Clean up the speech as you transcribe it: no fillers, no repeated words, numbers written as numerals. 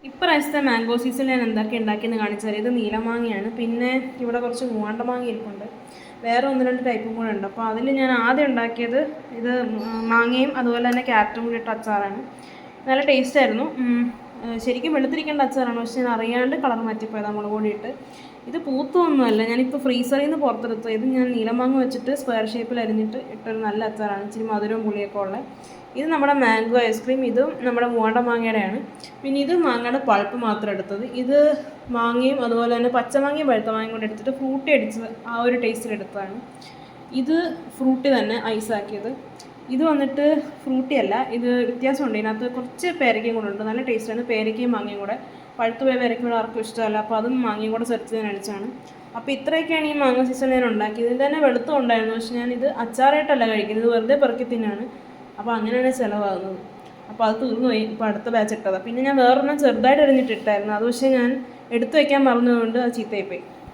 ഇപ്രാവശ്യത്തെ മാംഗോ സീസണിൽ ഞാൻ എന്തൊക്കെ ഉണ്ടാക്കിയെന്ന് കാണിച്ചാൽ ഇത് നീലമാങ്ങയാണ്, പിന്നെ ഇവിടെ കുറച്ച് മൂവാണ്ട മാങ്ങ ഇരിപ്പുണ്ട്, വേറെ 1-2 ടൈപ്പും കൂടെ ഉണ്ട്. അപ്പോൾ അതിൽ ഞാൻ ആദ്യം ഉണ്ടാക്കിയത് ഇത് മാങ്ങയും അതുപോലെ തന്നെ ക്യാരറ്റും കൂടി ഇട്ട അച്ചാറാണ്. നല്ല ടേസ്റ്റായിരുന്നു. ശരിക്കും വെളുത്തിരിക്കേണ്ട അച്ചാറാണ്, പക്ഷെ ഞാൻ അറിയാണ്ട് കളർ മാറ്റിപ്പോയതാണ് മുളക് പൊടി ഇട്ട്. ഇത് പൂത്തൊന്നുമല്ല, ഞാനിപ്പോൾ ഫ്രീസറിൽ നിന്ന് പുറത്തെടുത്തു. ഇത് ഞാൻ നീലമാങ്ങ വെച്ചിട്ട് സ്ക്വയർ ഷേപ്പിൽ അരിഞ്ഞിട്ട് ഇട്ടൊരു നല്ല അച്ചാറാണ്, ഇച്ചിരി മധുരവും പുളിയൊക്കെ ഉള്ളത്. ഇത് നമ്മുടെ മാംഗോ ഐസ്ക്രീം, ഇതും നമ്മുടെ മൂവാണ്ട മാങ്ങയുടെയാണ്. പിന്നെ ഇത് മാങ്ങയുടെ പൾപ്പ് മാത്രം എടുത്തത്. ഇത് മാങ്ങയും അതുപോലെ തന്നെ പച്ചമാങ്ങയും പഴുത്ത മാങ്ങയും കൂടെ എടുത്തിട്ട് ഫ്രൂട്ടി അടിച്ച് ആ ഒരു ടേസ്റ്റിലെടുത്തതാണ്. ഇത് ഫ്രൂട്ടി തന്നെ ഐസാക്കിയത്. ഇത് വന്നിട്ട് ഫ്രൂട്ടി അല്ല, ഇത് വ്യത്യാസമുണ്ട്. ഇതിനകത്ത് കുറച്ച് പേരയ്ക്കയും കൂടെ ഉണ്ട്, നല്ല ടേസ്റ്റാണ്. പേരയ്ക്കയും മാങ്ങയും കൂടെ, പഴുത്ത് പോയ പേരയ്ക്കൂടെ ആർക്കും ഇഷ്ടമല്ല, അപ്പോൾ അതും മാങ്ങയും കൂടെ സെർച്ച് ചെയ്യാൻ അടിച്ചാണ്. അപ്പോൾ ഇത്രയൊക്കെയാണ് ഈ മാങ്ങ സീസൺ ഞാൻ ഉണ്ടാക്കിയത്. ഇതിൽ തന്നെ വെളുത്തും ഉണ്ടായിരുന്നു, പക്ഷെ ഞാനിത് അച്ചാറായിട്ടല്ല കഴിക്കുന്നത്, ഇത് വെറുതെ പെറുക്കി തിന്നാണ്. അപ്പോൾ അങ്ങനെയാണ് ചിലവാകുന്നത്. അപ്പോൾ അത് തീർന്നു പോയി, ഇപ്പോൾ അടുത്ത ബാച്ച് ഇട്ടതാണ്. പിന്നെ ഞാൻ വേറൊരെണ്ണം ചെറുതായിട്ട് അരിഞ്ഞിട്ടിട്ടായിരുന്നു, അത് പക്ഷേ ഞാൻ എടുത്തു വയ്ക്കാൻ പറഞ്ഞതുകൊണ്ട് അത് ചീത്തയായിപ്പോയി.